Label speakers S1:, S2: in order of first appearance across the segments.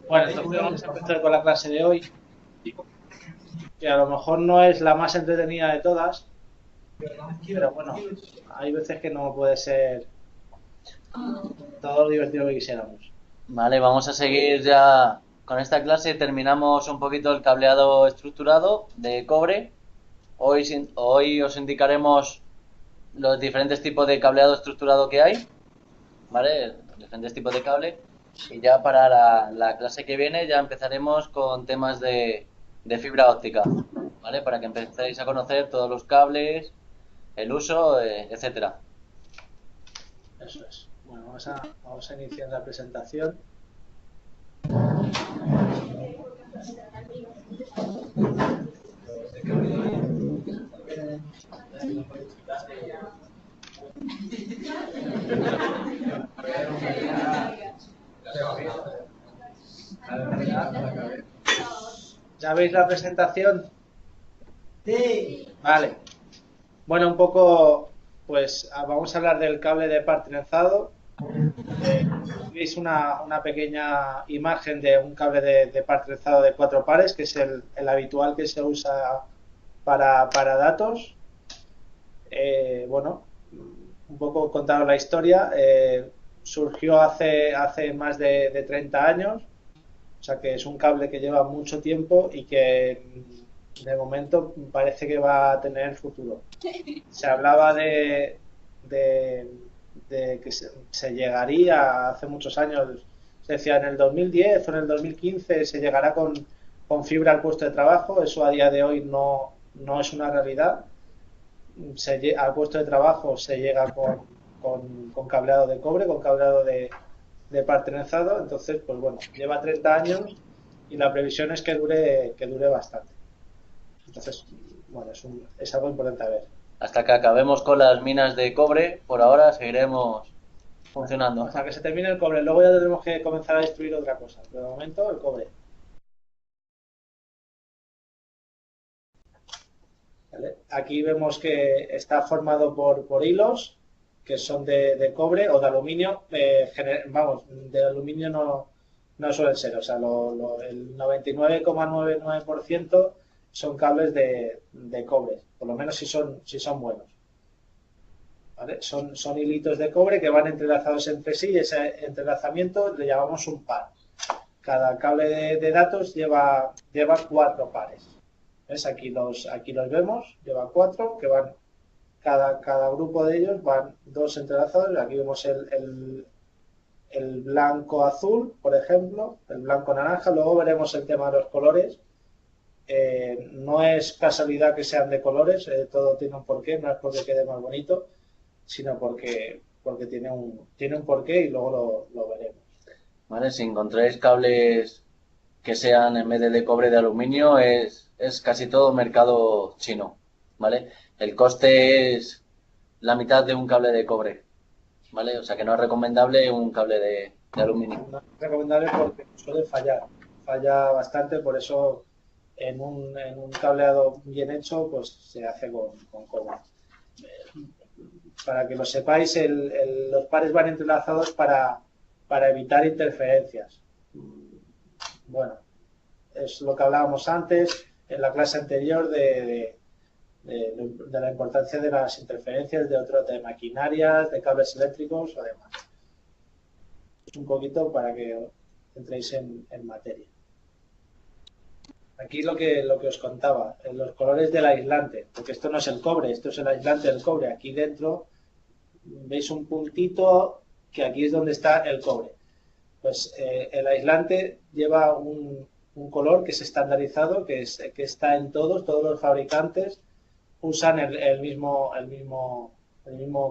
S1: Bueno, entonces vamos a empezar con la clase de hoy, que a lo mejor no es la más entretenida de todas, pero bueno, hay veces que no puede ser todo lo divertido que quisiéramos.
S2: Vale, vamos a seguir ya con esta clase. Terminamos un poquito el cableado estructurado de cobre. Hoy os indicaremos los diferentes tipos de cableado estructurado que hay, ¿vale? Diferentes tipos de cable. Y ya para la clase que viene ya empezaremos con temas de fibra óptica, ¿vale? Para que empecéis a conocer todos los cables, el uso, etcétera.
S1: Eso es. Bueno, vamos a iniciar la presentación. ¿Ya veis la presentación? Sí. Vale. Bueno, un poco, pues vamos a hablar del cable de par trenzado. Veis una pequeña imagen de un cable de par trenzado de 4 pares, que es el habitual que se usa para datos. Bueno, un poco contaros la historia. Surgió hace más de 30 años, o sea que es un cable que lleva mucho tiempo y que de momento parece que va a tener futuro. Se hablaba de, de que se llegaría hace muchos años, se decía en el 2010 o en el 2015 se llegará con fibra al puesto de trabajo. Eso a día de hoy no es una realidad. Al puesto de trabajo se llega con cableado de cobre, con cableado de par trenzado. Entonces, pues bueno, lleva 30 años y la previsión es que dure bastante. Entonces, bueno, es algo importante a ver.
S2: Hasta que acabemos con las minas de cobre, por ahora seguiremos funcionando.
S1: Hasta que se termine el cobre. Luego ya tendremos que comenzar a destruir otra cosa. Pero de momento, el cobre. ¿Vale? Aquí vemos que está formado por hilos que son de cobre o de aluminio. Vamos, de aluminio no suelen ser. O sea, el 99,99% son cables de cobre. Por lo menos si son buenos. ¿Vale? Son hilitos de cobre que van entrelazados entre sí y ese entrelazamiento le llamamos un par. Cada cable de datos lleva 4 pares. ¿Ves? Aquí los vemos, lleva 4, que van, cada grupo de ellos van 2 entrelazados. Aquí vemos el blanco azul, por ejemplo, el blanco naranja. Luego veremos el tema de los colores. No es casualidad que sean de colores, todo tiene un porqué, no es porque quede más bonito, sino porque tiene un porqué y luego lo veremos.
S2: ¿Vale? Si encontráis cables que sean en vez de cobre de aluminio, es casi todo mercado chino, ¿vale? El coste es la mitad de un cable de cobre, ¿vale? O sea que no es recomendable un cable de aluminio.
S1: No es recomendable porque suele fallar, falla bastante, por eso en un cableado bien hecho pues se hace con cobre. Para que lo sepáis, los pares van entrelazados para evitar interferencias. Bueno, es lo que hablábamos antes en la clase anterior de la importancia de las interferencias de maquinarias, de cables eléctricos o demás. Es un poquito para que entréis en materia. Aquí lo que os contaba, los colores del aislante, porque esto no es el cobre, esto es el aislante del cobre. Aquí dentro veis un puntito que aquí es donde está el cobre. Pues el aislante lleva un color que es estandarizado, que está en todos los fabricantes usan el mismo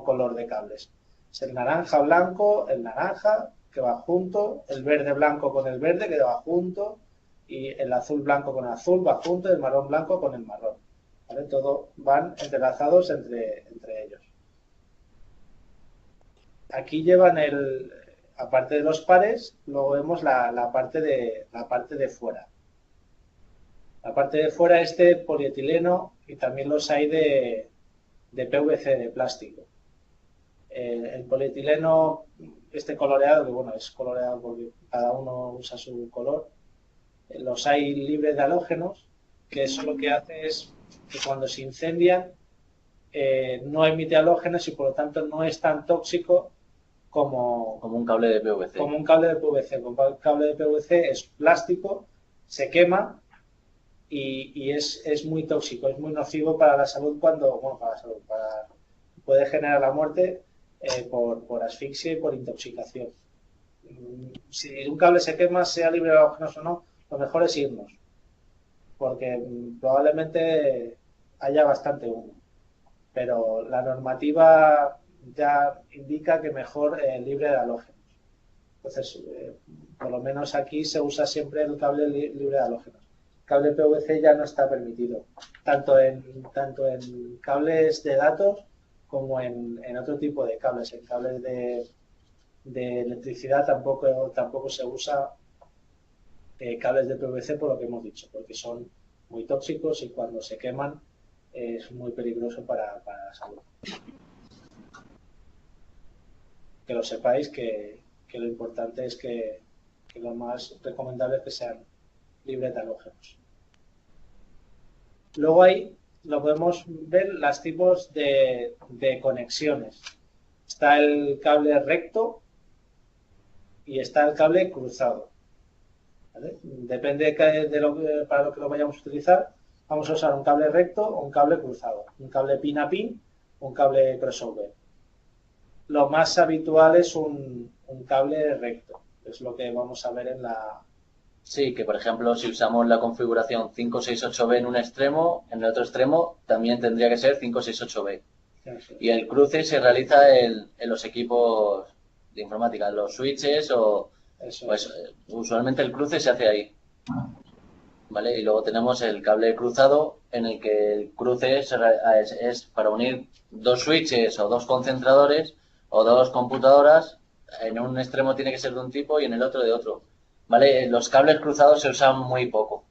S1: color de cables. Es el naranja blanco, el naranja que va junto, el verde blanco con el verde que va junto, y el azul blanco con el azul va junto, y el marrón blanco con el marrón. ¿Vale? Todo van entrelazados entre ellos. Aquí llevan aparte de los pares, luego vemos la parte de fuera. La parte de fuera es de polietileno y también los hay de PVC, de plástico. El polietileno, este coloreado, que bueno, es coloreado porque cada uno usa su color, los hay libres de halógenos, que eso lo que hace es que cuando se incendian no emite halógenos y por lo tanto no es tan tóxico
S2: Como un cable de PVC.
S1: como un cable de PVC. Como un cable de PVC es plástico, se quema y es muy tóxico, es muy nocivo para la salud para la salud, puede generar la muerte por asfixia y por intoxicación. Si un cable se quema, sea libre de halógenos o no, lo mejor es irnos, porque probablemente haya bastante humo. Pero la normativa ya indica que mejor libre de halógenos. Entonces, por lo menos aquí se usa siempre el cable libre de halógenos. El cable PVC ya no está permitido, tanto en cables de datos como en otro tipo de cables. En cables de electricidad tampoco se usa cables de PVC por lo que hemos dicho, porque son muy tóxicos y cuando se queman es muy peligroso para la salud. Que lo sepáis que lo importante es que lo más recomendable es que sean libres de halógenos. Luego ahí lo podemos ver los tipos de conexiones. Está el cable recto y está el cable cruzado. ¿Vale? Depende para lo que lo vayamos a utilizar. Vamos a usar un cable recto o un cable cruzado. Un cable pin a pin o un cable crossover. Lo más habitual es un cable recto. Es lo que vamos a ver en la...
S2: Sí, que por ejemplo, si usamos la configuración 568B en un extremo, en el otro extremo también tendría que ser 568B. Y el cruce se realiza en los equipos de informática, los switches usualmente el cruce se hace ahí. ¿Vale? Y luego tenemos el cable cruzado en el que el cruce es para unir dos switches o dos concentradores o dos computadoras. En un extremo tiene que ser de un tipo y en el otro de otro. ¿Vale? Los cables cruzados se usan muy poco.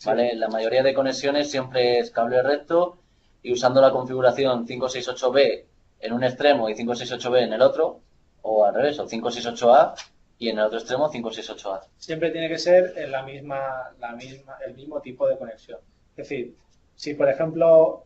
S2: ¿Vale? Sí. La mayoría de conexiones siempre es cable recto y usando la configuración 568B en un extremo y 568B en el otro, o al revés, o 568A y en el otro extremo 568A.
S1: Siempre tiene que ser en el mismo tipo de conexión. Es decir, si por ejemplo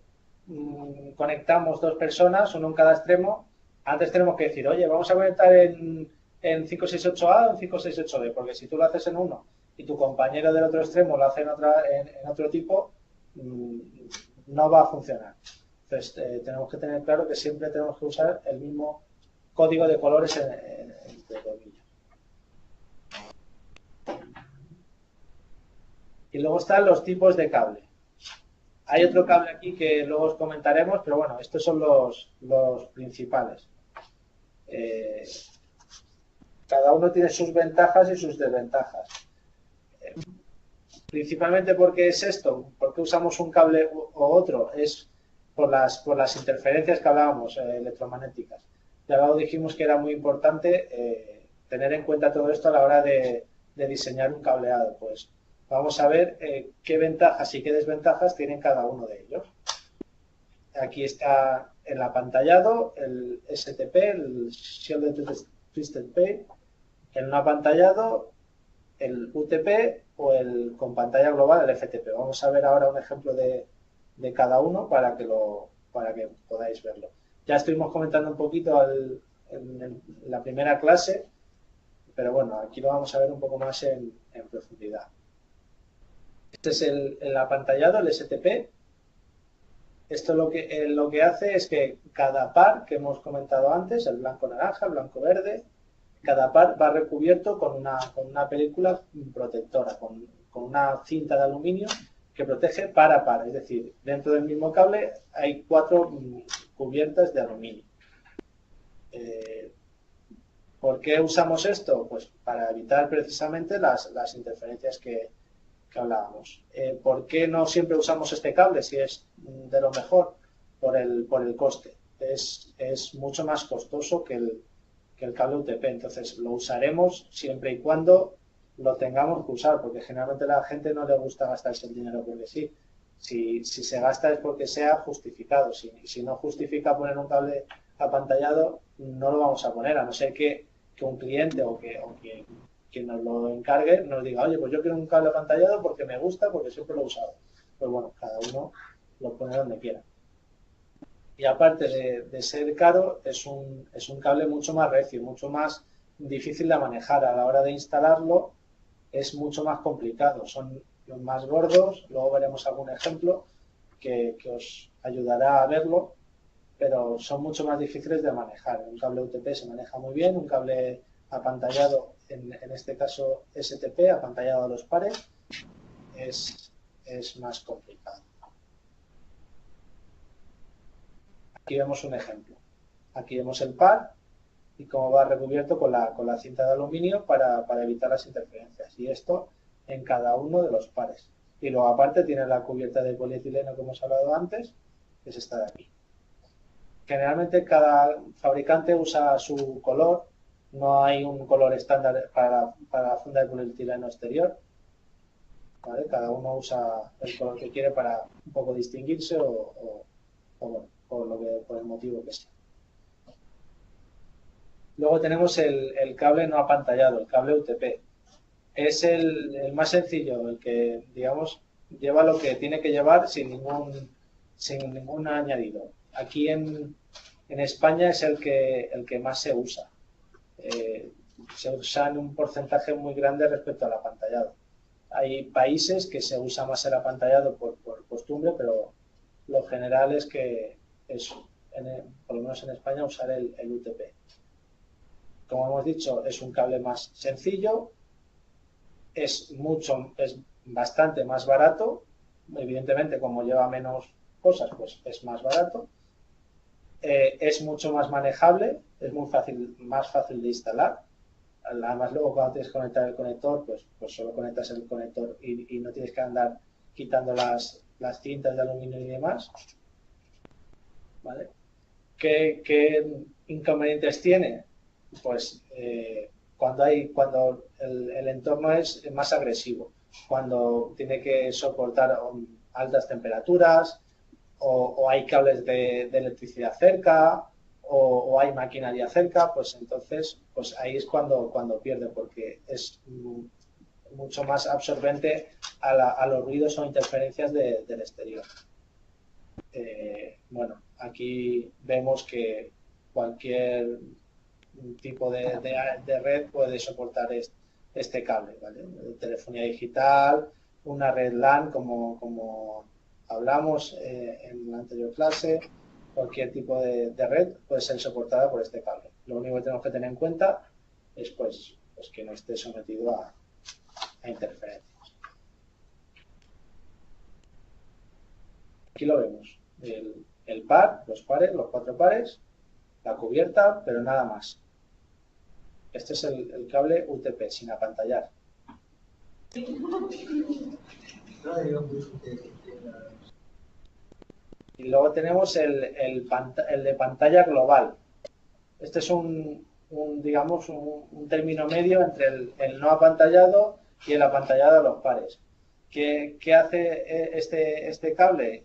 S1: conectamos dos personas, uno en cada extremo, antes tenemos que decir, oye, vamos a conectar en 568A o en 568B, porque si tú lo haces en uno y tu compañero del otro extremo lo hace en otro tipo, no va a funcionar. Entonces, tenemos que tener claro que siempre tenemos que usar el mismo código de colores entre comillas. Y luego están los tipos de cable. Hay otro cable aquí que luego os comentaremos, pero bueno, estos son los principales. Cada uno tiene sus ventajas y sus desventajas. Principalmente porque es esto, porque usamos un cable o otro, es por las interferencias que hablábamos, electromagnéticas. Ya luego dijimos que era muy importante tener en cuenta todo esto a la hora de diseñar un cableado. Pues vamos a ver qué ventajas y qué desventajas tienen cada uno de ellos. Aquí está el apantallado, el STP, el Shielded Twisted Pair, en un apantallado, el UTP o el con pantalla global, el FTP. Vamos a ver ahora un ejemplo de cada uno para que podáis verlo. Ya estuvimos comentando un poquito en la primera clase, pero bueno, aquí lo vamos a ver un poco más en profundidad. Este es el apantallado, el STP. Esto lo que hace es que cada par que hemos comentado antes, el blanco-naranja, el blanco-verde, cada par va recubierto con una película protectora, con una cinta de aluminio que protege par a par. Es decir, dentro del mismo cable hay 4 cubiertas de aluminio. ¿Por qué usamos esto? Pues para evitar precisamente las interferencias que hablábamos. ¿Por qué no siempre usamos este cable si es de lo mejor? Por el coste. Es mucho más costoso que el cable UTP, entonces lo usaremos siempre y cuando lo tengamos que usar, porque generalmente a la gente no le gusta gastarse el dinero porque sí. Si se gasta es porque sea justificado. Si no justifica poner un cable apantallado no lo vamos a poner, a no ser que un cliente que nos lo encargue nos diga, oye, pues yo quiero un cable apantallado porque me gusta, porque siempre lo he usado. Pues bueno, cada uno lo pone donde quiera. Y aparte de ser caro, es un cable mucho más recio, mucho más difícil de manejar. A la hora de instalarlo es mucho más complicado. Son los más gordos, luego veremos algún ejemplo que os ayudará a verlo, pero son mucho más difíciles de manejar. Un cable UTP se maneja muy bien, un cable apantallado, en este caso STP, apantallado a los pares, es más complicado. Aquí vemos un ejemplo. Aquí vemos el par y cómo va recubierto con la cinta de aluminio para evitar las interferencias. Y esto en cada uno de los pares. Y luego aparte tiene la cubierta de polietileno que hemos hablado antes, que es esta de aquí. Generalmente cada fabricante usa su color, no hay un color estándar para la funda de polietileno exterior. ¿Vale? Cada uno usa el color que quiere para un poco distinguirse o bueno, por el motivo que sea. Luego tenemos el cable no apantallado, el cable UTP. Es el más sencillo, el que, digamos, lleva lo que tiene que llevar sin ningún añadido. Aquí en España es el que más se usa. Se usa en un porcentaje muy grande respecto al apantallado. Hay países que se usa más el apantallado por costumbre, pero lo general es que por lo menos en España, usar el UTP. Como hemos dicho, es un cable más sencillo, es bastante más barato, evidentemente como lleva menos cosas, pues es más barato, es mucho más manejable, es más fácil de instalar. Además, luego cuando tienes que conectar el conector, pues solo conectas el conector y no tienes que andar quitando las cintas de aluminio y demás. ¿Vale? ¿Qué inconvenientes tiene? Pues cuando el entorno es más agresivo, cuando tiene que soportar altas temperaturas o hay cables de electricidad cerca o hay maquinaria cerca, pues entonces pues ahí es cuando pierde, porque es mucho más absorbente a los ruidos o interferencias del exterior. Bueno, aquí vemos que cualquier tipo de red puede soportar este cable, ¿vale? Telefonía digital, una red LAN, como hablamos en la anterior clase, cualquier tipo de red puede ser soportada por este cable. Lo único que tenemos que tener en cuenta es pues que no esté sometido a interferencias. Aquí lo vemos, el par, los cuatro pares, la cubierta, pero nada más. Este es el cable UTP, sin apantallar. Y luego tenemos el de pantalla global. Este es digamos, un término medio entre el no apantallado y el apantallado de los pares. ¿Qué hace este cable?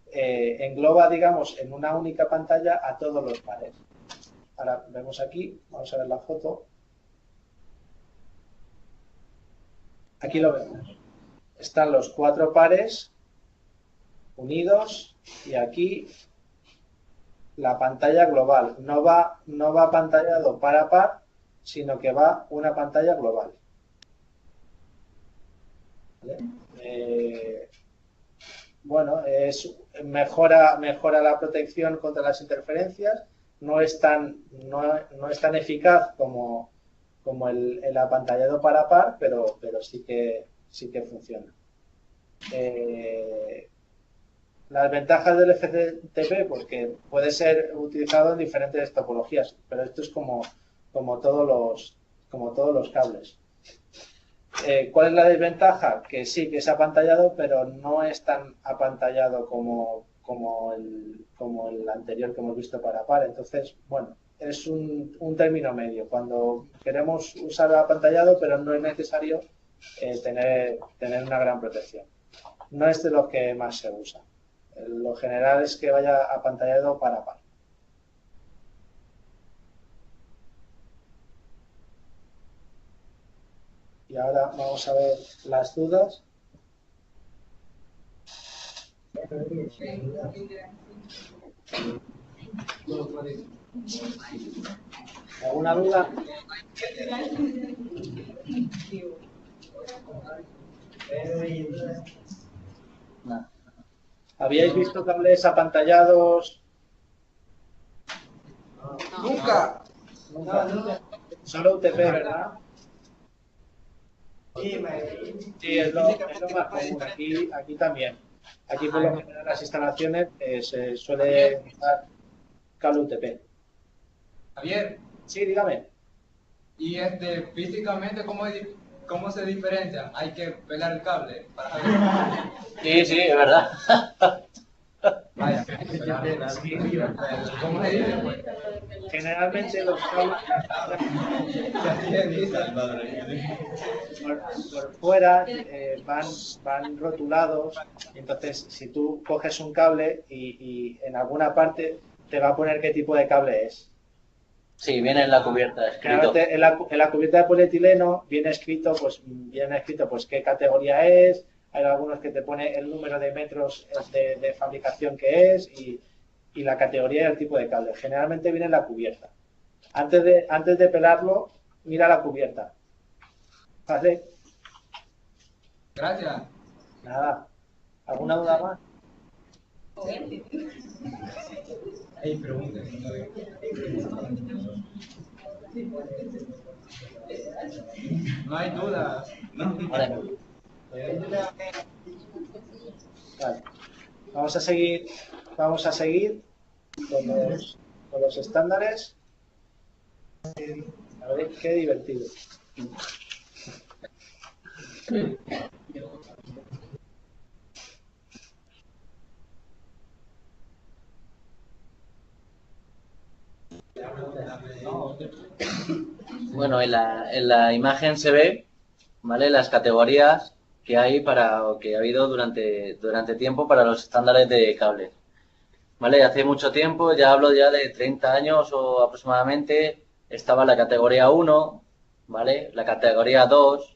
S1: Engloba, digamos, en una única pantalla a todos los pares. Ahora vemos aquí, vamos a ver la foto. Aquí lo vemos. Están los cuatro pares unidos y aquí la pantalla global. No va apantallado par a par, sino que va una pantalla global. ¿Vale? Bueno, mejora la protección contra las interferencias. No es tan eficaz como el apantallado par a par, pero sí que funciona. Las ventajas del FTP, pues que puede ser utilizado en diferentes topologías, pero esto es como todos los cables. ¿Cuál es la desventaja? Que sí, que es apantallado, pero no es tan apantallado como el anterior que hemos visto para par. Entonces, bueno, es un término medio. Cuando queremos usar apantallado, pero no es necesario tener una gran protección. No es de los que más se usa. Lo general es que vaya apantallado par a par. Y ahora vamos a ver las dudas. ¿Alguna duda?
S2: No.
S1: ¿Habíais visto cables apantallados?
S3: Nunca.
S1: Nunca. Solo UTP, ¿verdad? Sí, es lo más común. Aquí también. Aquí por lo general las instalaciones se suele usar cable UTP.
S3: Javier,
S1: Sí, dígame.
S3: y físicamente, ¿cómo se diferencian? Hay que pelar el cable para saber.
S2: Sí, sí, es verdad.
S3: Vaya, pelar. ¿Cómo se dice? Pues?
S1: Generalmente los cables
S3: Así se dice.
S1: por fuera van rotulados. Entonces, si tú coges un cable y en alguna parte te va a poner qué tipo de cable es.
S2: Sí, viene en la cubierta escrito.
S1: Generalmente en la cubierta de polietileno viene escrito pues qué categoría es. Hay algunos que te pone el número de metros de fabricación que es y la categoría y el tipo de cable. Generalmente viene en la cubierta. Antes de pelarlo, mira la cubierta. ¿Vale?
S3: Gracias.
S1: Nada. ¿Alguna duda más?
S3: Ey, pregunten. No hay dudas.
S2: Vale.
S1: Vale. Vamos a seguir con los estándares. A ver, qué divertido.
S2: Bueno, en la imagen se ve, ¿vale? Las categorías que hay o que ha habido durante tiempo para los estándares de cables. ¿Vale? Hace mucho tiempo, ya hablo ya de 30 años o aproximadamente, estaba la categoría 1, ¿vale? La categoría 2,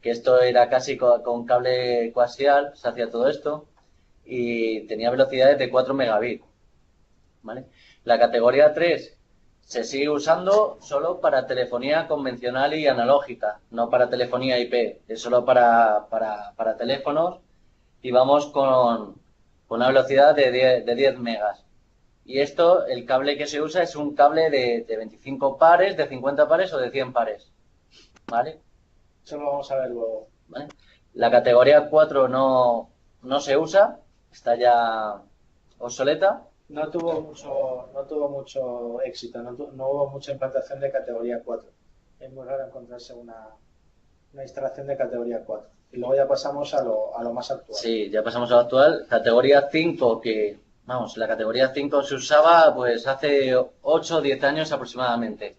S2: que esto era casi con cable coaxial, se hacía todo esto, y tenía velocidades de 4 megabits, ¿vale? La categoría 3 se sigue usando solo para telefonía convencional y analógica, no para telefonía IP, es solo para teléfonos y vamos con una velocidad de 10 megas. Y esto, el cable que se usa es un cable de 25 pares, de 50 pares o de 100 pares, ¿vale?
S1: Eso lo vamos a ver luego.
S2: ¿Vale? La categoría 4 no se usa, está ya obsoleta.
S1: No tuvo mucho éxito, no hubo mucha implantación de categoría 4. Es muy raro encontrarse una instalación de categoría 4. Y luego ya pasamos a lo más actual.
S2: Sí, ya pasamos a lo actual. Categoría 5, que, vamos, la categoría 5 se usaba pues hace 8 o 10 años aproximadamente,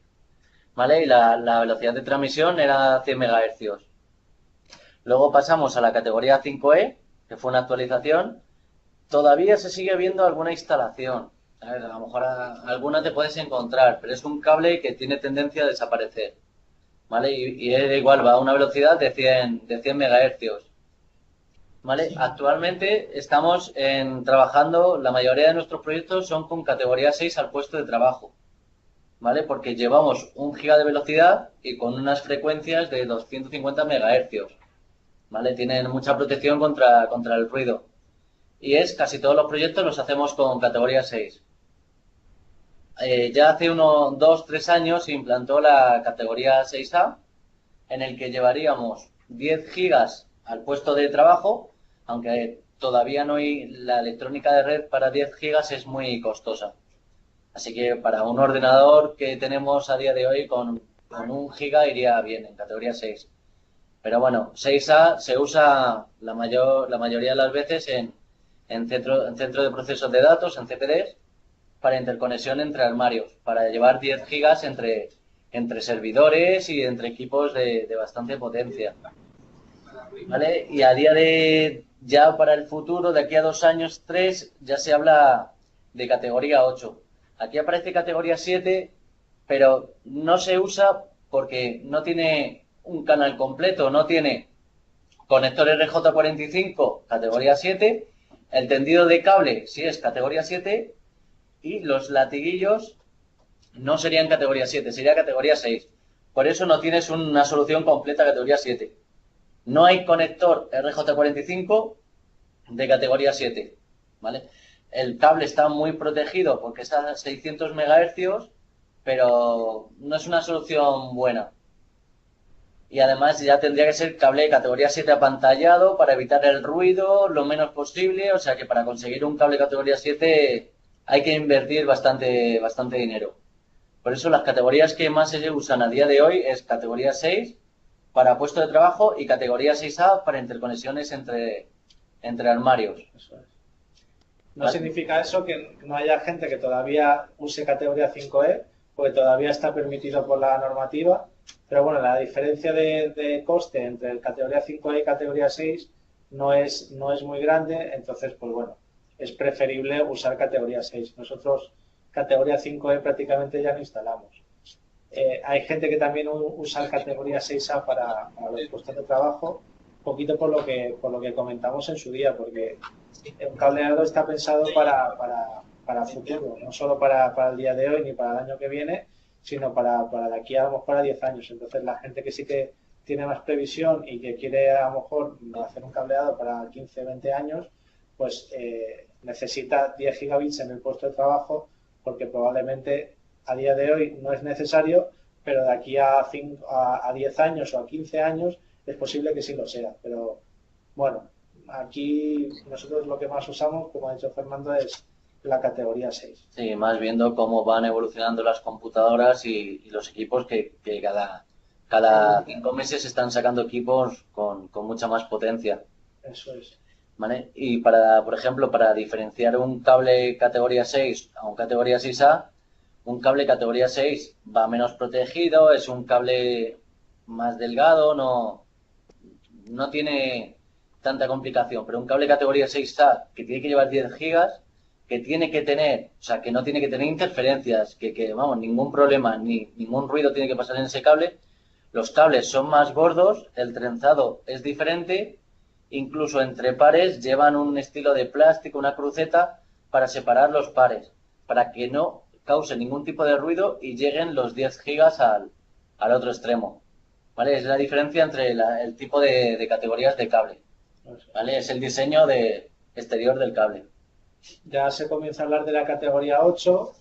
S2: ¿vale? Y la velocidad de transmisión era 100 MHz. Luego pasamos a la categoría 5E, que fue una actualización. Todavía se sigue viendo alguna instalación. A ver, a lo mejor alguna te puedes encontrar, pero es un cable que tiene tendencia a desaparecer, ¿vale? Y es igual, va a una velocidad de 100 MHz. ¿Vale? Actualmente estamos trabajando, la mayoría de nuestros proyectos son con categoría 6 al puesto de trabajo, ¿vale? Porque llevamos 1 giga de velocidad y con unas frecuencias de 250 MHz, ¿vale? Tienen mucha protección contra el ruido. Y casi todos los proyectos los hacemos con categoría 6. Ya hace 2, 3 años se implantó la categoría 6A, en el que llevaríamos 10 gigas al puesto de trabajo, aunque todavía no hay, la electrónica de red para 10 gigas es muy costosa. Así que para un ordenador que tenemos a día de hoy con 1 giga iría bien en categoría 6. Pero bueno, 6A se usa la mayoría de las veces en centro de procesos de datos, en CPDs, para interconexión entre armarios, para llevar 10 gigas entre servidores y entre equipos de bastante potencia. ¿Vale? Y a día ya para el futuro, de aquí a 2 años, 3, ya se habla de categoría 8. Aquí aparece categoría 7, pero no se usa porque no tiene un canal completo, no tiene conector RJ45 categoría 7, el tendido de cable sí es categoría 7 y los latiguillos no serían categoría 7, sería categoría 6. Por eso no tienes una solución completa categoría 7. No hay conector RJ45 de categoría 7, ¿vale? El cable está muy protegido porque está a 600 MHz, pero no es una solución buena. Y además ya tendría que ser cable de categoría 7 apantallado para evitar el ruido lo menos posible. O sea que para conseguir un cable de categoría 7 hay que invertir bastante dinero. Por eso las categorías que más se usan a día de hoy es categoría 6 para puesto de trabajo y categoría 6A para interconexiones entre armarios.
S1: Eso es. No significa eso que no haya gente que todavía use categoría 5E, porque todavía está permitido por la normativa, pero bueno, la diferencia de coste entre el categoría 5E y categoría 6 no es muy grande, entonces pues bueno, es preferible usar categoría 6. Nosotros categoría 5E prácticamente ya no instalamos. Hay gente que también usa categoría 6A para los puestos de trabajo, un poquito por lo que comentamos en su día, porque un cableado está pensado para futuro, no solo para el día de hoy ni para el año que viene, sino para de aquí a lo mejor a 10 años. Entonces la gente que sí que tiene más previsión y que quiere a lo mejor hacer un cableado para 15, 20 años, pues necesita 10 gigabits en el puesto de trabajo, porque probablemente a día de hoy no es necesario, pero de aquí a 10 años o a 15 años es posible que sí lo sea. Pero bueno, aquí nosotros lo que más usamos, como ha dicho Fernando, es la categoría 6.
S2: Sí, más viendo cómo van evolucionando las computadoras y los equipos que cada 5 meses están sacando equipos con mucha más potencia.
S1: Eso es.
S2: ¿Vale? Y por ejemplo, para diferenciar un cable categoría 6 a un categoría 6A, un cable categoría 6 va menos protegido, es un cable más delgado, no tiene tanta complicación, pero un cable categoría 6A que tiene que llevar 10 gigas, que tiene que tener, o sea, que no tiene que tener interferencias, vamos, ningún problema, ni ningún ruido tiene que pasar en ese cable. Los cables son más gordos, el trenzado es diferente, incluso entre pares llevan un estilo de plástico, una cruceta para separar los pares, para que no cause ningún tipo de ruido y lleguen los 10 gigas al otro extremo. ¿Vale? Es la diferencia entre el tipo de categorías de cable. ¿Vale? Es el diseño exterior del cable.
S1: Ya se comienza a hablar de la categoría 8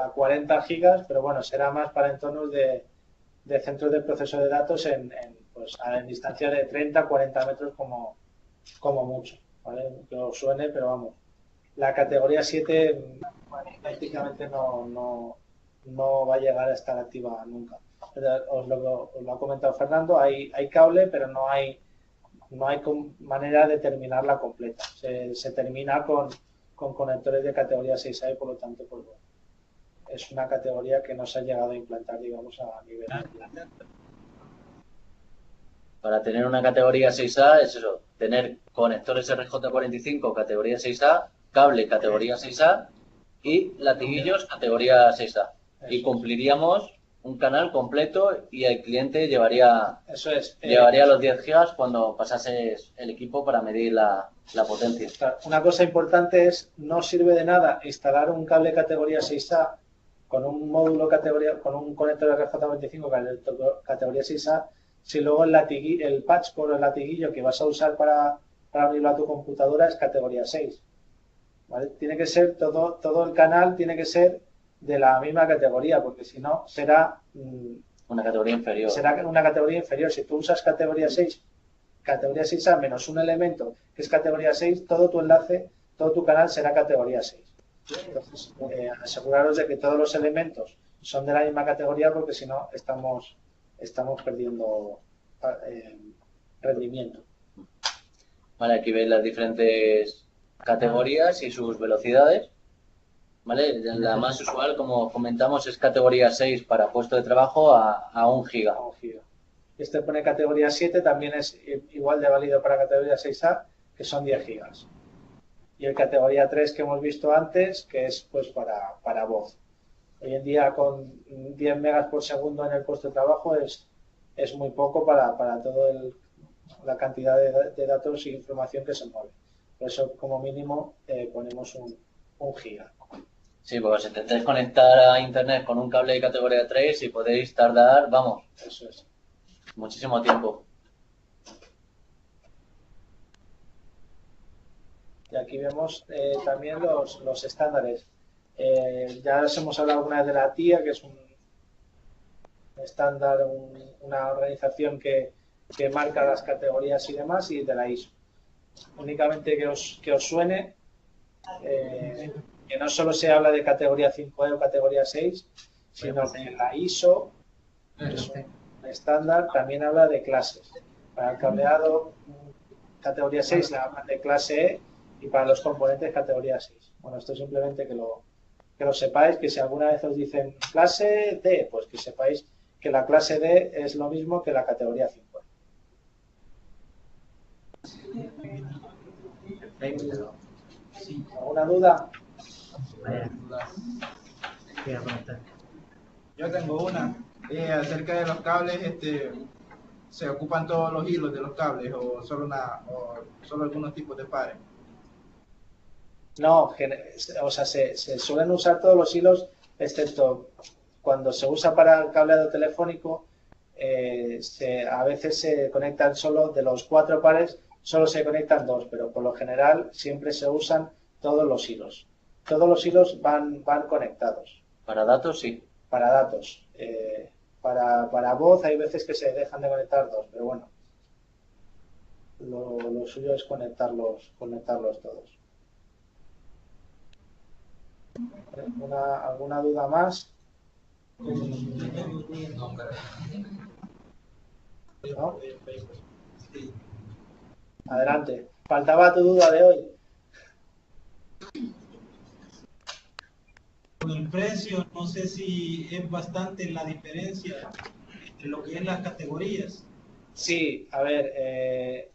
S1: a 40 gigas, pero bueno, será más para entornos de centros de proceso de datos en distancia de 30, 40 metros como mucho, ¿vale? Que os suene, pero vamos. La categoría 7 prácticamente no va a llegar a estar activa nunca. Os lo ha comentado Fernando, hay cable, pero no hay manera de terminarla completa. Se termina con conectores de categoría 6A y por lo tanto pues, bueno, es una categoría que no se ha llegado a implantar, digamos, a nivel mundial.
S2: Para tener una categoría 6A es eso, tener conectores RJ45 categoría 6A, cable categoría 6A y latiguillos categoría 6A. Y cumpliríamos un canal completo y el cliente llevaría los 10 gigas cuando pasases el equipo para medir la potencia.
S1: Una cosa importante es, no sirve de nada instalar un cable categoría 6A con un módulo con un conector RJ45 categoría 6A, si luego el patch por el latiguillo que vas a usar para abrirlo a tu computadora es categoría 6. ¿Vale? Tiene que ser todo el canal tiene que ser de la misma categoría, porque si no será
S2: una categoría inferior.
S1: Será una categoría inferior. Si tú usas categoría 6A menos un elemento que es categoría 6, todo tu enlace, todo tu canal será categoría 6. Entonces, aseguraros de que todos los elementos son de la misma categoría, porque si no estamos perdiendo rendimiento.
S2: Vale, aquí veis las diferentes categorías y sus velocidades. ¿Vale? La más usual, como comentamos, es categoría 6 para puesto de trabajo a 1 giga.
S1: Este pone categoría 7, también es igual de válido para categoría 6A, que son 10 gigas. Y el categoría 3 que hemos visto antes, que es pues para voz. Hoy en día con 10 megas por segundo en el puesto de trabajo es es muy poco para toda la cantidad de datos e información que se mueve. Por eso, como mínimo, ponemos un giga.
S2: Sí, porque si intentáis conectar a internet con un cable de categoría 3 y podéis tardar, vamos,
S1: Eso es.
S2: muchísimo tiempo.
S1: Y aquí vemos también los estándares. Ya os hemos hablado alguna vez de la TIA, que es un estándar, una organización que marca las categorías y demás, y de la ISO. Únicamente que os suene, que no solo se habla de categoría 5E o categoría 6, sino que la ISO, que es un estándar, también habla de clases. Para el cableado categoría 6 la hablan de clase E, y para los componentes categoría 6. Bueno, esto simplemente que lo sepáis, que si alguna vez os dicen clase D, pues que sepáis que la clase D es lo mismo que la categoría 5. ¿Alguna duda?
S4: Yo tengo una. Acerca de los cables, ¿se ocupan todos los hilos de los cables o solo algunos tipos de pares?
S1: No, o sea, se suelen usar todos los hilos, excepto cuando se usa para el cableado telefónico, a veces se conectan solo de los 4 pares, solo se conectan 2, pero por lo general siempre se usan todos los hilos. Todos los hilos van conectados.
S2: Para datos, sí.
S1: Para datos. Para voz hay veces que se dejan de conectar 2, pero bueno, lo suyo es conectarlos todos. ¿Alguna duda más? ¿No? Adelante. Faltaba tu duda de hoy.
S5: Con el precio, no sé si es bastante la diferencia entre lo que es las categorías.
S1: Sí, a ver.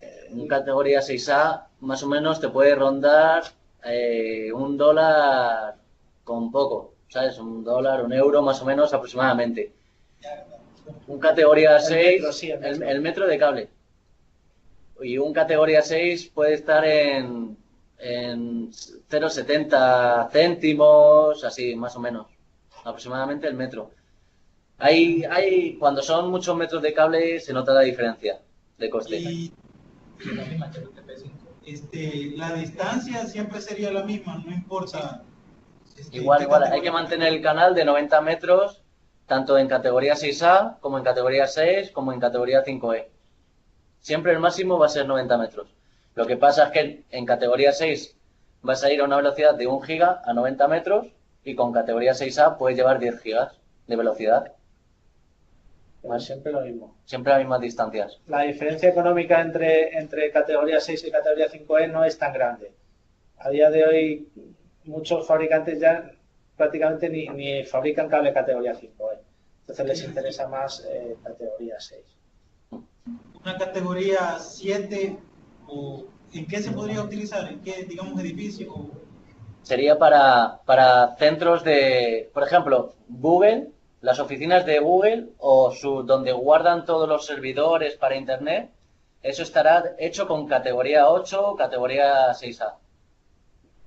S2: En categoría 6A, más o menos te puede rondar $1 con poco, ¿sabes? $1, €1 más o menos aproximadamente. Un categoría 6,
S1: metro, sí,
S2: el metro de cable. Y un categoría 6 puede estar en 0,70 céntimos, así más o menos, aproximadamente el metro. Cuando son muchos metros de cable se nota la diferencia de coste.
S5: Y la distancia siempre sería la misma, no importa.
S2: Igual, hay que mantener el canal de 90 metros, tanto en categoría 6A, como en categoría 6, como en categoría 5E. Siempre el máximo va a ser 90 metros. Lo que pasa es que en categoría 6 vas a ir a una velocidad de 1 giga a 90 metros, y con categoría 6A puedes llevar 10 gigas de velocidad.
S1: Pues siempre lo mismo.
S2: Siempre a las mismas distancias.
S1: La diferencia económica entre categoría 6 y categoría 5E no es tan grande. A día de hoy, muchos fabricantes ya prácticamente ni fabrican cable categoría 5E. Entonces les interesa más categoría 6.
S5: Una categoría 7, o ¿en qué se podría utilizar? ¿En qué, digamos, edificio?
S2: Sería para centros de, por ejemplo, Google, las oficinas de Google o donde guardan todos los servidores para Internet. Eso estará hecho con categoría 8 o categoría 6A.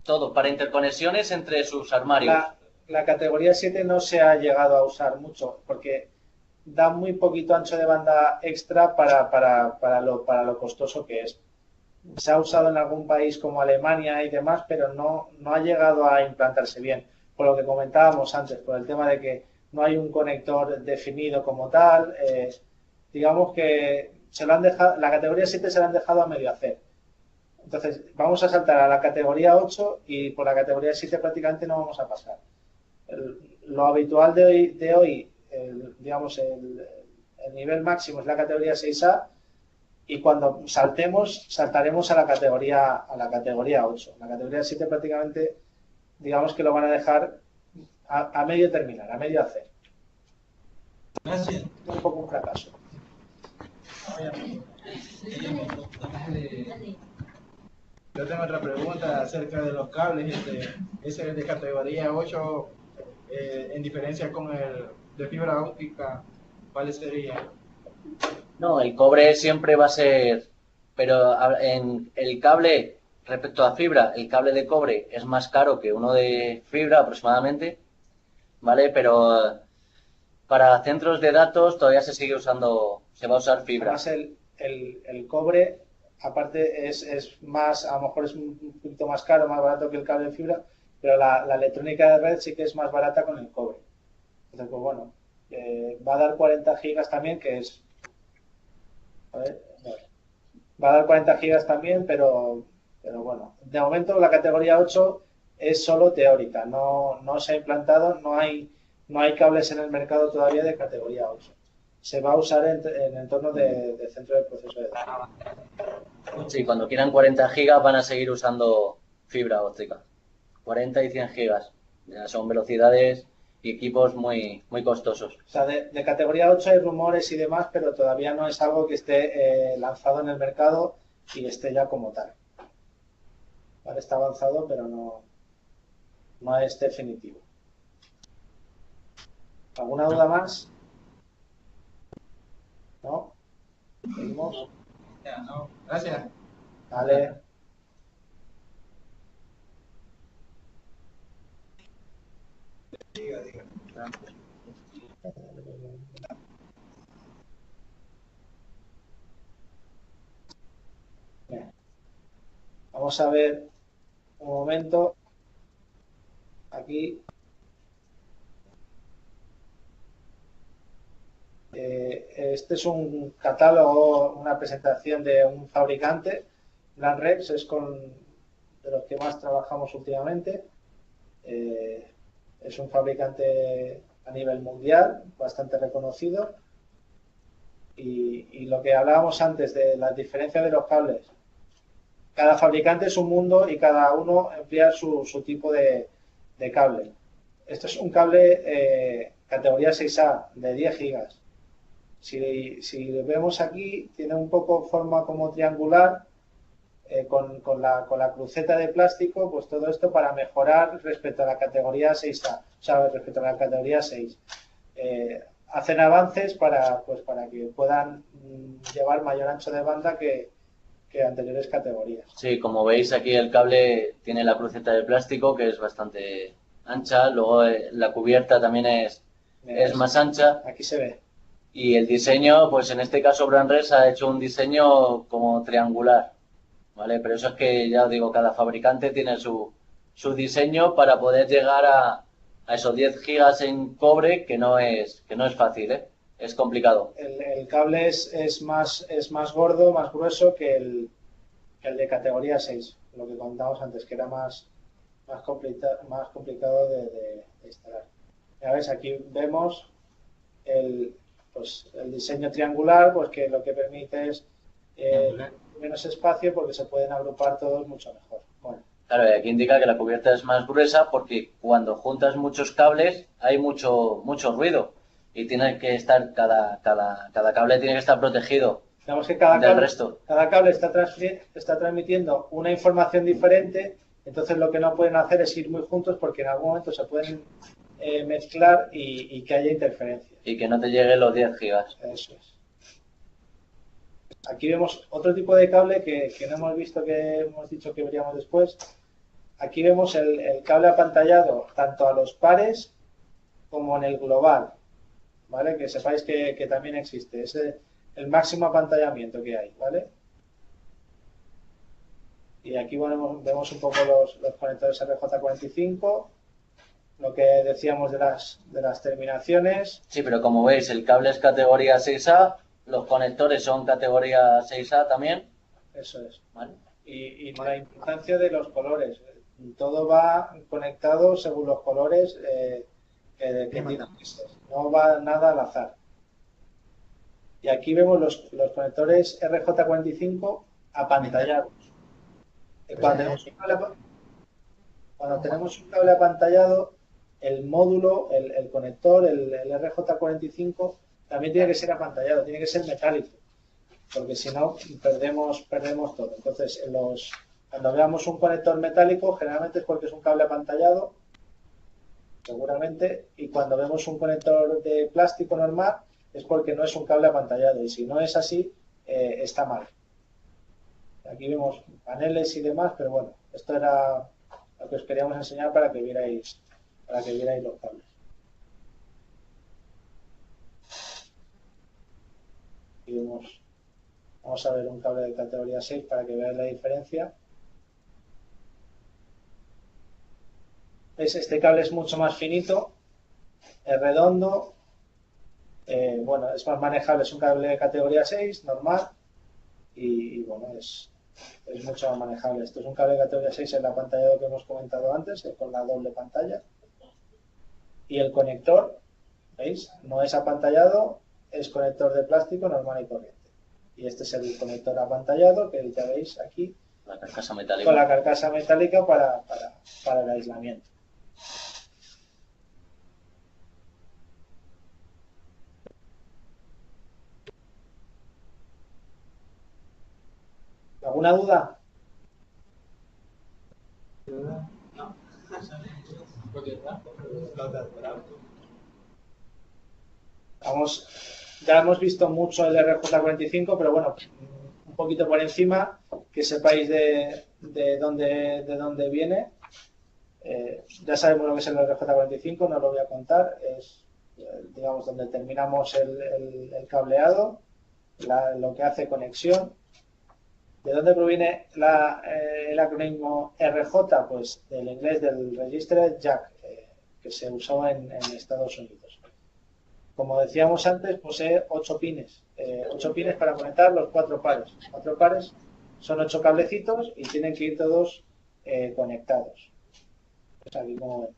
S2: Todo, para interconexiones entre sus armarios.
S1: La categoría 7 no se ha llegado a usar mucho porque da muy poquito ancho de banda extra para lo costoso que es. Se ha usado en algún país como Alemania y demás, pero no ha llegado a implantarse bien. Por lo que comentábamos antes, por el tema de que no hay un conector definido como tal. Digamos que la categoría 7 se la han dejado a medio hacer. Entonces, vamos a saltar a la categoría 8 y por la categoría 7 prácticamente no vamos a pasar. Lo habitual de hoy digamos, el nivel máximo es la categoría 6A, y cuando saltaremos a la categoría 8. La categoría 7 prácticamente, digamos que lo van a dejar a medio terminar, a medio hacer.
S5: Gracias.
S1: Un poco un fracaso.
S4: Yo tengo otra pregunta acerca de los cables. Ese es de categoría 8, en diferencia con el de fibra óptica. ¿Cuáles serían?
S2: No, el cobre siempre va a ser, pero en el cable, respecto a fibra, el cable de cobre es más caro que uno de fibra aproximadamente, ¿vale? Pero para centros de datos todavía se sigue usando, se va a usar fibra.
S1: Además, el cobre, aparte, es más, a lo mejor es un poquito más caro, más barato que el cable de fibra, pero la electrónica de red sí que es más barata con el cobre. Entonces, pues bueno, va a dar 40 gigas también, que es... A ver, va a dar 40 gigas también, pero bueno, de momento la categoría 8 es solo teórica, no se ha implantado, no hay cables en el mercado todavía de categoría 8. Se va a usar en entornos de centro de proceso de datos.
S2: Sí, cuando quieran 40 gigas van a seguir usando fibra óptica. 40 y 100 gigas. Ya son velocidades y equipos muy, muy costosos.
S1: O sea, de categoría 8 hay rumores y demás, pero todavía no es algo que esté lanzado en el mercado y esté ya como tal. Vale, está avanzado, pero no es definitivo. ¿Alguna duda más? ¿No? ¿Seguimos?
S4: Ya, no. Gracias.
S1: Vale.
S4: Diga, diga.
S1: Bien. Vamos a ver un momento. Aquí. Este es un catálogo, una presentación de un fabricante. Landrex es de los que más trabajamos últimamente. Es un fabricante a nivel mundial, bastante reconocido. Y lo que hablábamos antes de las diferencias de los cables. Cada fabricante es un mundo y cada uno emplea su tipo de cable. Esto es un cable categoría 6A de 10 gigas. Si vemos aquí, tiene un poco forma como triangular, con la cruceta de plástico, pues todo esto para mejorar respecto a la categoría 6A, o sea, respecto a la categoría 6. Hacen avances para que puedan llevar mayor ancho de banda que anteriores categorías.
S2: Sí, como veis aquí el cable tiene la cruceta de plástico que es bastante ancha, luego la cubierta también es más ancha.
S1: Aquí se ve.
S2: Y el diseño, pues en este caso Brandres ha hecho un diseño como triangular, ¿vale? Pero eso es que, ya os digo, cada fabricante tiene su diseño para poder llegar a esos 10 gigas en cobre, que no es fácil, ¿eh? Es complicado.
S1: El cable es más gordo, más grueso que el de categoría 6, lo que contábamos antes, que era más complicado de instalar. Ya ves, aquí vemos el diseño triangular, pues que lo que permite es menos espacio porque se pueden agrupar todos mucho mejor. Bueno.
S2: Claro, y aquí indica que la cubierta es más gruesa porque cuando juntas muchos cables hay mucho ruido y tiene que estar cada cable tiene que estar protegido.
S1: Digamos que
S2: del resto.
S1: Cada cable está transmitiendo una información diferente, entonces lo que no pueden hacer es ir muy juntos porque en algún momento se pueden mezclar y que haya interferencia.
S2: Y que no te lleguen los 10 gigas.
S1: Eso es. Aquí vemos otro tipo de cable que no hemos visto, que hemos dicho que veríamos después. Aquí vemos el cable apantallado tanto a los pares como en el global, ¿vale? Que sepáis que también existe. Es el máximo apantallamiento que hay, ¿vale? Y aquí vemos un poco los conectores RJ45, lo que decíamos de las terminaciones.
S2: Sí, pero como veis, el cable es categoría 6A, los conectores son categoría 6A también.
S1: Eso es.
S2: ¿Vale?
S1: Y la importancia de los colores. Todo va conectado según los colores que tienen que ser. No va nada al azar. Y aquí vemos los conectores RJ45 apantallados. Cuando tenemos un cable apantallado, el módulo, el conector, el RJ45, también tiene que ser apantallado, tiene que ser metálico, porque si no perdemos todo. Entonces, cuando veamos un conector metálico, generalmente es porque es un cable apantallado, seguramente, y cuando vemos un conector de plástico normal, es porque no es un cable apantallado, y si no es así, está mal. Aquí vemos paneles y demás, pero bueno, esto era lo que os queríamos enseñar para que vierais los cables. Aquí vamos a ver un cable de categoría 6 para que veáis la diferencia. ¿Veis? Este cable es mucho más finito, es redondo, bueno, es más manejable, es un cable de categoría 6, normal, y bueno, es mucho más manejable. Esto es un cable de categoría 6 en la pantalla que hemos comentado antes, con la doble pantalla. Y el conector, ¿veis? No es apantallado, es conector de plástico normal y corriente. Y este es el conector apantallado, que ya veis aquí,
S2: La carcasa metálica.
S1: con la carcasa metálica para el aislamiento. ¿Alguna duda? Ya hemos visto mucho el RJ45, pero bueno, un poquito por encima, que sepáis de dónde viene. Ya sabemos lo que es el RJ45, no lo voy a contar, es digamos donde terminamos el cableado, lo que hace conexión. ¿De dónde proviene el acrónimo RJ? Pues del inglés del Registered Jack, que se usó en Estados Unidos. Como decíamos antes, posee 8 pines. 8 pines para conectar los 4 pares. 4 pares son 8 cablecitos y tienen que ir todos conectados. Pues aquí como vemos.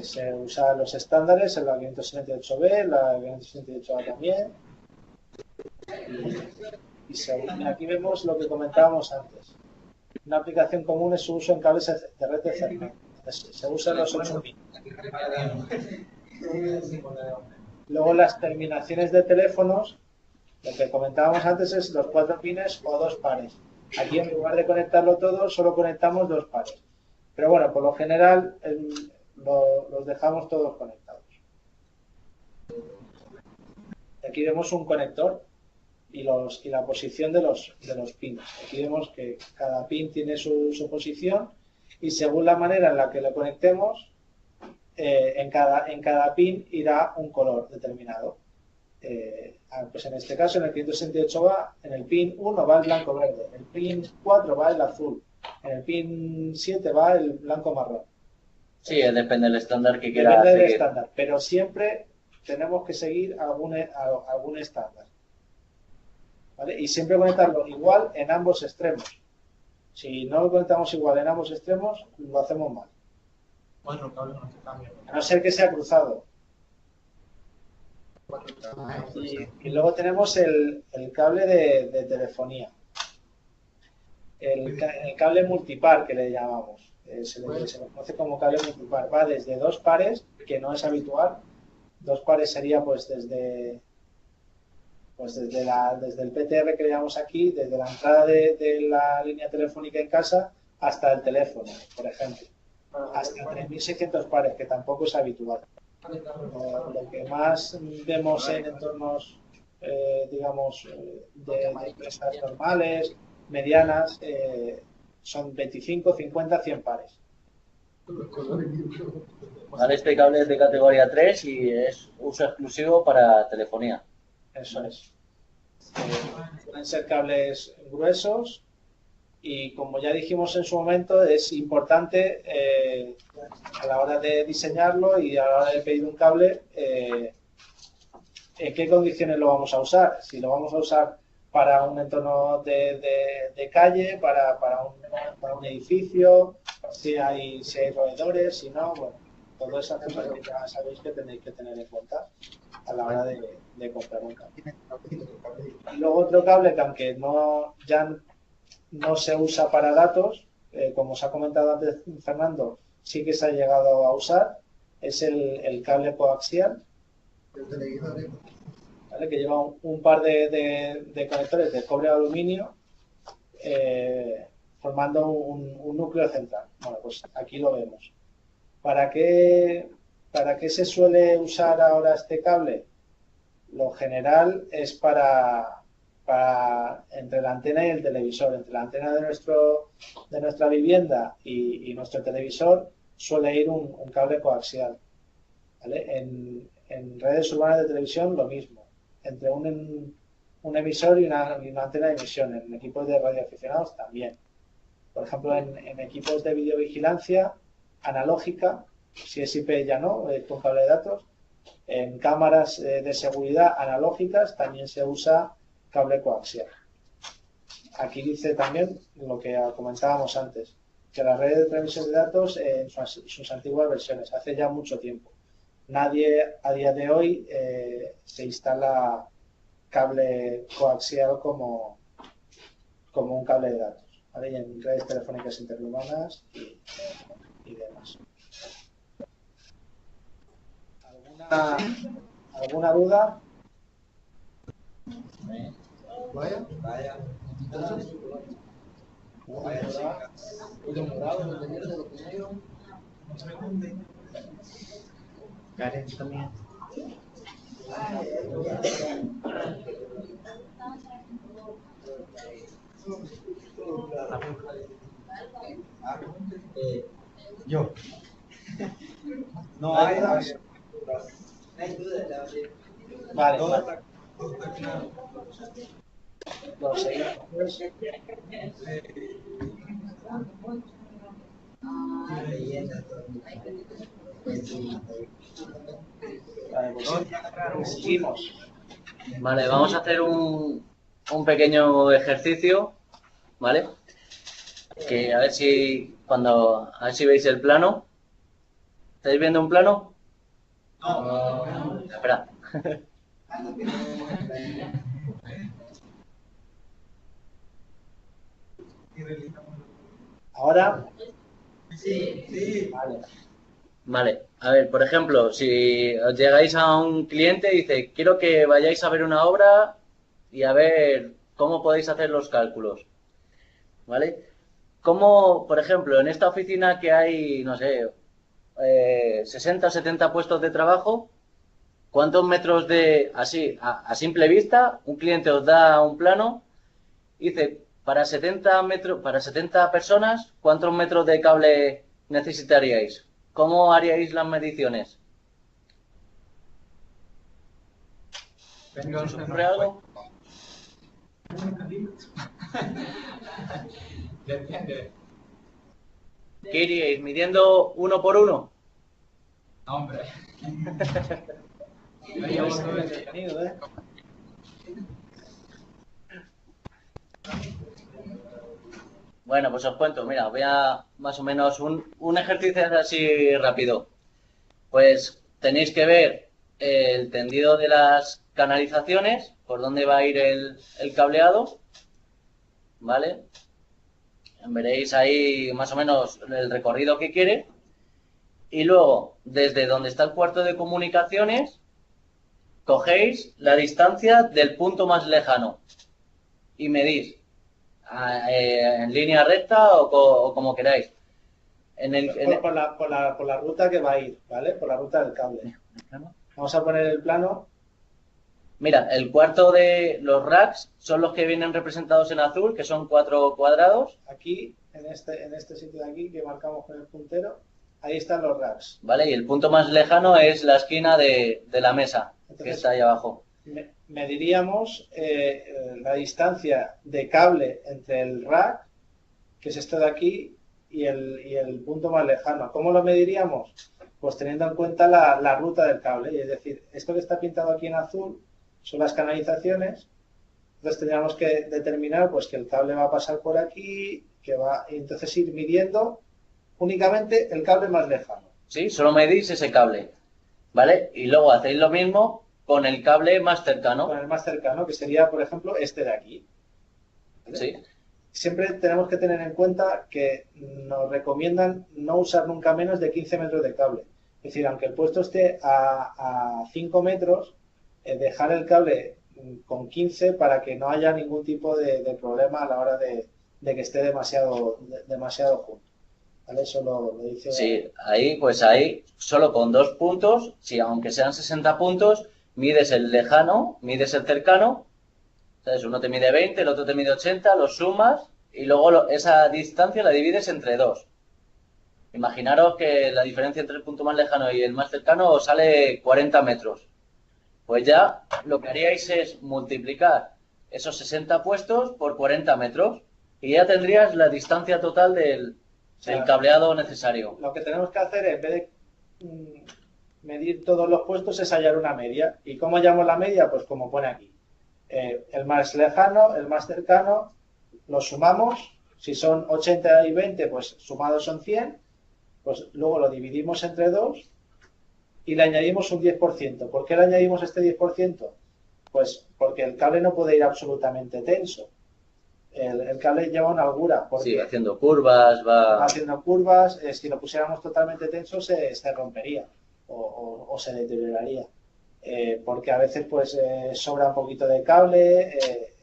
S1: Se usan los estándares, el 578B, la 578A también. Y aquí vemos lo que comentábamos antes. Una aplicación común es su uso en cables de red de Ethernet. Se usan los 8 pines. Luego las terminaciones de teléfonos, lo que comentábamos antes es los 4 pines o 2 pares. Aquí en lugar de conectarlo todo, solo conectamos 2 pares. Pero bueno, por lo general los dejamos todos conectados. Aquí vemos un conector y la posición de los pins. Aquí vemos que cada pin tiene su posición y según la manera en la que lo conectemos, en cada pin irá un color determinado. Pues en este caso, en el 568 va, en el pin 1 va el blanco verde, en el pin 4 va el azul, en el pin 7 va el blanco marrón.
S2: Sí, depende del estándar que quiera
S1: Depende del
S2: seguir.
S1: estándar, pero siempre tenemos que seguir algún estándar. ¿Vale? Y siempre conectarlo igual en ambos extremos. Si no lo conectamos igual en ambos extremos, lo hacemos mal.
S4: 4 cables no se cambian.
S1: A no ser que sea cruzado. Y luego tenemos el cable de telefonía. El cable multipar que le llamamos. Se le conoce como cable multipar. Va desde 2 pares, que no es habitual. 2 pares sería pues desde el PTR que le llamamos aquí, desde la entrada de la línea telefónica en casa hasta el teléfono, por ejemplo. Hasta 3.600 pares, que tampoco es habitual. Lo que más vemos en entornos, digamos, de empresas normales, medianas, son 25, 50, 100 pares.
S2: Vale, este cable es de categoría 3 y es uso exclusivo para telefonía.
S1: Eso es. Pueden ser cables gruesos y, como ya dijimos en su momento, es importante a la hora de diseñarlo y a la hora de pedir un cable, en qué condiciones lo vamos a usar. Si lo vamos a usar para un entorno de calle, para un edificio, si hay roedores, si no, bueno, todo eso que ya sabéis que tenéis que tener en cuenta a la hora de comprar un cable. Y luego otro cable que, aunque ya no se usa para datos, como os ha comentado antes Fernando, sí que se ha llegado a usar, es el cable coaxial, ¿vale? Que lleva un par de conectores de cobre o aluminio formando un núcleo central. Bueno, pues aquí lo vemos. ¿Para qué se suele usar ahora este cable? lo general es para entre la antena y el televisor. Entre la antena de nuestra vivienda y nuestro televisor suele ir un cable coaxial, ¿vale? En redes urbanas de televisión lo mismo, entre un emisor y una antena de emisión. En equipos de radioaficionados también. Por ejemplo, en equipos de videovigilancia analógica, si es IP ya no, con cable de datos. En cámaras de seguridad analógicas también se usa cable coaxial. Aquí dice también lo que comentábamos antes, que las redes de transmisión de datos en sus antiguas versiones, hace ya mucho tiempo. Nadie a día de hoy se instala cable coaxial como un cable de datos, ¿vale? Y en redes telefónicas interurbanas y demás. ¿Alguna duda?
S4: Vaya.
S2: Karen también.
S5: Yo.
S1: No hay dudas. Vale,
S5: Todo
S1: vale.
S5: está claro.
S1: Lo seguimos. Vale, pues seguimos.
S2: Vale, vamos a hacer un pequeño ejercicio, ¿vale? Que a ver si veis el plano. ¿Estáis viendo un plano?
S5: No.
S2: Espera.
S1: Ahora,
S5: Sí.
S1: vale.
S2: Vale, a ver, por ejemplo, si os llegáis a un cliente y dice, quiero que vayáis a ver una obra y a ver cómo podéis hacer los cálculos, ¿vale? Como, por ejemplo, en esta oficina que hay, no sé, 60 o 70 puestos de trabajo, ¿cuántos metros así, a simple vista, un cliente os da un plano y dice, para 70 personas, ¿cuántos metros de cable necesitaríais? ¿Cómo haríais las mediciones? ¿Se os ocurre algo?
S3: Depende.
S2: ¿Qué iríais? ¿Midiendo uno por uno?
S3: No, hombre. Yo
S1: Es
S3: llevo todo el día.
S1: entretenido, ¿eh?
S2: Bueno, pues os cuento, mira, voy a más o menos un ejercicio así rápido. Pues tenéis que ver el tendido de las canalizaciones, por dónde va a ir el cableado, ¿vale? Veréis ahí más o menos el recorrido que quiere. Y luego, desde donde está el puerto de comunicaciones, cogéis la distancia del punto más lejano y medís en línea recta o como queráis.
S1: Por la ruta que va a ir, ¿vale? Por la ruta del cable. Vamos a poner el plano.
S2: Mira, el cuarto de los racks son los que vienen representados en azul, que son 4 cuadrados,
S1: Aquí, en este sitio de aquí que marcamos con el puntero, ahí están los racks.
S2: ¿vale? Y el punto más lejano es la esquina de la mesa, que
S1: Entonces,
S2: está ahí abajo.
S1: Mediríamos la distancia de cable entre el rack, que es esto de aquí, y el punto más lejano. ¿Cómo lo mediríamos? Pues teniendo en cuenta la ruta del cable. Es decir, esto que está pintado aquí en azul son las canalizaciones. Entonces tendríamos que determinar pues que el cable va a pasar por aquí, y entonces ir midiendo únicamente el cable más lejano.
S2: ¿Sí? Solo medís ese cable, ¿vale? Y luego hacéis lo mismo con el cable más cercano.
S1: Con el más cercano, que sería, por ejemplo, este de aquí. ¿Vale?
S2: ¿Sí?
S1: Siempre tenemos que tener en cuenta que nos recomiendan no usar nunca menos de 15 metros de cable. Es decir, aunque el puesto esté a 5 metros, dejar el cable con 15 para que no haya ningún tipo de problema a la hora de que esté demasiado junto. ¿Vale? Eso lo dice.
S2: Sí, ahí, solo con 2 puntos, sí, aunque sean 60 puntos, mides el lejano, mides el cercano, ¿sabes? Uno te mide 20, el otro te mide 80, los sumas y luego esa distancia la divides entre dos. Imaginaros que la diferencia entre el punto más lejano y el más cercano os sale 40 metros. Pues ya lo que haríais es multiplicar esos 60 puestos por 40 metros y ya tendrías la distancia total del cableado necesario.
S1: Lo que tenemos que hacer, en vez de medir todos los puestos, es hallar una media. ¿Y cómo hallamos la media? Pues como pone aquí. El más lejano, el más cercano, los sumamos. Si son 80 y 20, pues sumados son 100. Pues luego lo dividimos entre 2 y le añadimos un 10%. ¿Por qué le añadimos este 10%? Pues porque el cable no puede ir absolutamente tenso. El cable lleva una holgura.
S2: Sí, haciendo curvas, va
S1: haciendo curvas. Si lo pusiéramos totalmente tenso se rompería o se deterioraría. Porque a veces pues sobra un poquito de cable,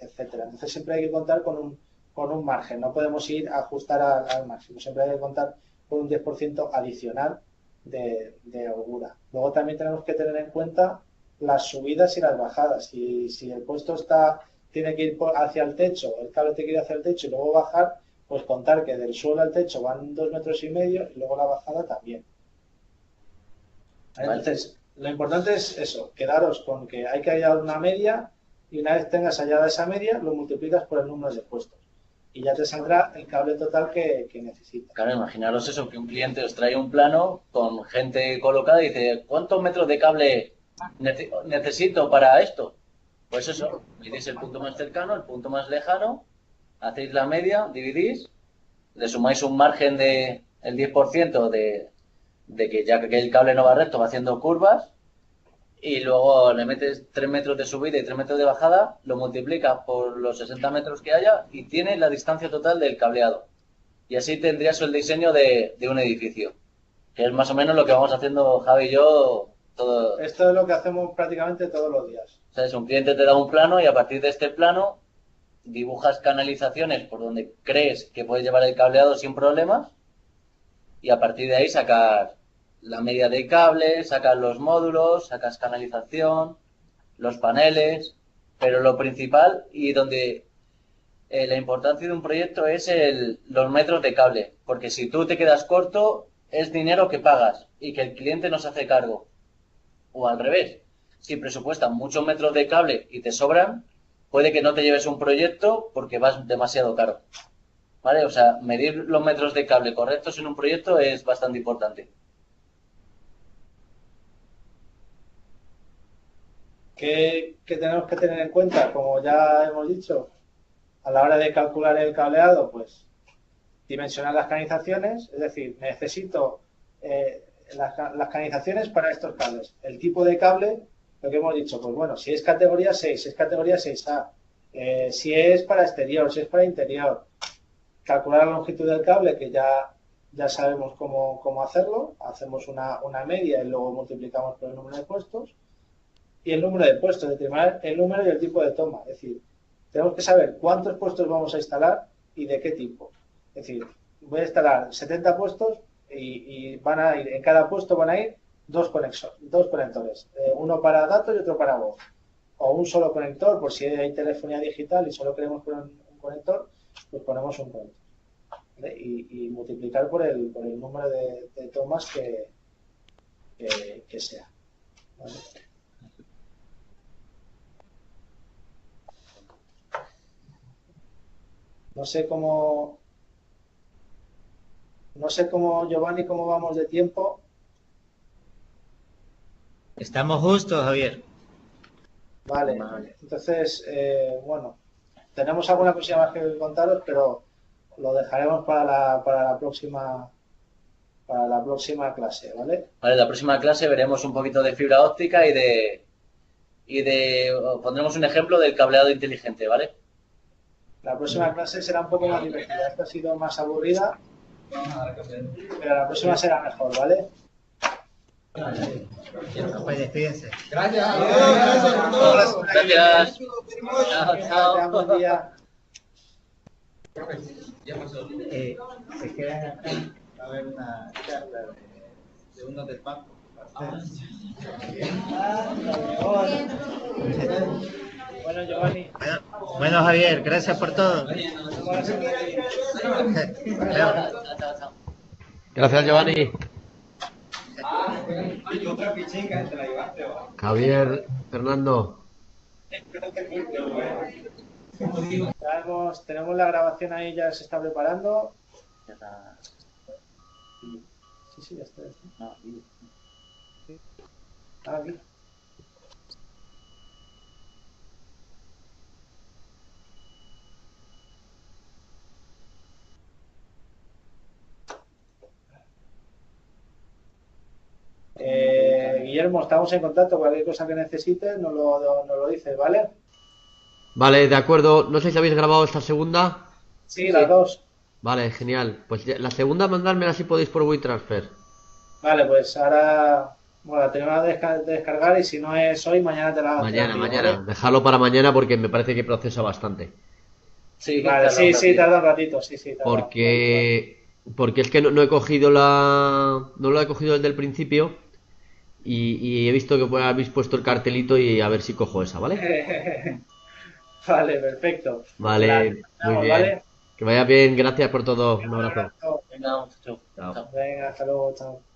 S1: etcétera. Entonces siempre hay que contar con un margen. No podemos ir a ajustar al máximo. Siempre hay que contar con un 10% adicional de holgura. Luego también tenemos que tener en cuenta las subidas y las bajadas. Si el puesto tiene que ir hacia el techo, el cable tiene que ir hacia el techo y luego bajar, pues contar que del suelo al techo van 2,5 metros y luego la bajada también. Entonces, lo importante es eso, quedaros con que hay que hallar una media y una vez tengas hallada esa media, lo multiplicas por el número de puestos. Y ya te saldrá el cable total que necesitas.
S2: Claro, imaginaros eso, que un cliente os trae un plano con gente colocada y dice, ¿cuántos metros de cable necesito para esto? Pues eso, medís el punto más cercano, el punto más lejano, hacéis la media, dividís, le sumáis un margen del 10% de que ya que el cable no va recto, va haciendo curvas, y luego le metes 3 metros de subida y 3 metros de bajada, lo multiplicas por los 60 metros que haya y tienes la distancia total del cableado. Y así tendrías el diseño de un edificio, que es más o menos lo que vamos haciendo Javi y yo todo.
S1: Esto es lo que hacemos prácticamente todos los días.
S2: ¿Sabes? Un cliente te da un plano y a partir de este plano dibujas canalizaciones por donde crees que puedes llevar el cableado sin problemas y a partir de ahí sacas la media de cable, sacas los módulos, sacas canalización, los paneles, pero lo principal y donde la importancia de un proyecto es los metros de cable, porque si tú te quedas corto es dinero que pagas y que el cliente no se hace cargo. O al revés, si presupuestan muchos metros de cable y te sobran, puede que no te lleves un proyecto porque vas demasiado caro. ¿Vale? O sea, medir los metros de cable correctos en un proyecto es bastante importante.
S1: ¿Qué tenemos que tener en cuenta? Como ya hemos dicho, a la hora de calcular el cableado, pues dimensionar las canalizaciones, es decir, necesito las canalizaciones para estos cables. El tipo de cable, lo que hemos dicho, pues bueno, si es categoría 6, es categoría 6A, si es para exterior, si es para interior, calcular la longitud del cable, que ya sabemos cómo hacerlo, hacemos una media y luego multiplicamos por el número de puestos, y el número de puestos, determinar el número y el tipo de toma, es decir, tenemos que saber cuántos puestos vamos a instalar y de qué tipo. Es decir, voy a instalar 70 puestos y van a ir, en cada puesto van a ir dos conectores, uno para datos y otro para voz. O un solo conector, por si hay telefonía digital y solo queremos poner un conector, pues ponemos un conector. ¿Vale? Y multiplicar por el número de tomas que sea. ¿Vale? No sé cómo, Giovanni, cómo vamos de tiempo.
S6: Estamos justos, Javier.
S1: Vale. Entonces, bueno, tenemos alguna cosilla más que contaros, pero lo dejaremos para la próxima clase, ¿vale?
S2: Vale, la próxima clase veremos un poquito de fibra óptica pondremos un ejemplo del cableado inteligente, ¿vale?
S1: La próxima clase será un poco más divertida. Esta ha sido más aburrida, pero la próxima será mejor, ¿vale?
S6: Pues despídense.
S3: Gracias.
S2: Gracias. Chao,
S1: Buen día.
S6: Se quedan acá a ver una charla de uno del banco.
S1: Bueno, Giovanni.
S6: Bueno, Javier, gracias por todo.
S7: Gracias, Giovanni. Javier, Fernando.
S1: Tenemos la grabación ahí, ya se está preparando.
S2: Ya está.
S1: Sí, ya está.
S2: No, vídeo.
S1: Aquí. Guillermo, estamos en contacto. Cualquier cosa que necesites nos lo dices, ¿vale?
S7: Vale, de acuerdo. No sé si habéis grabado esta segunda.
S1: Sí, las dos.
S7: Vale, genial. Pues la segunda mandármela si podéis por WeTransfer.
S1: Vale, pues ahora, bueno, la tenemos que descargar y si no es hoy, mañana te la
S7: Mañana,
S1: envío,
S7: mañana.
S1: ¿vale?
S7: Dejarlo para mañana porque me parece que procesa bastante.
S2: Sí,
S1: Vale, sí, tarda un ratito, sí, tarda.
S7: Porque es que no he cogido no lo he cogido desde el principio y he visto que habéis puesto el cartelito y a ver si cojo esa, ¿vale?
S1: Vale, perfecto.
S7: Vale,
S1: La
S7: muy
S1: terminamos,
S7: bien.
S1: ¿vale?
S7: Que vaya bien, gracias por todo. Un abrazo.
S1: abrazo.
S2: Venga, chao.
S7: Chao.
S2: Chao.
S1: Venga, hasta luego, chao.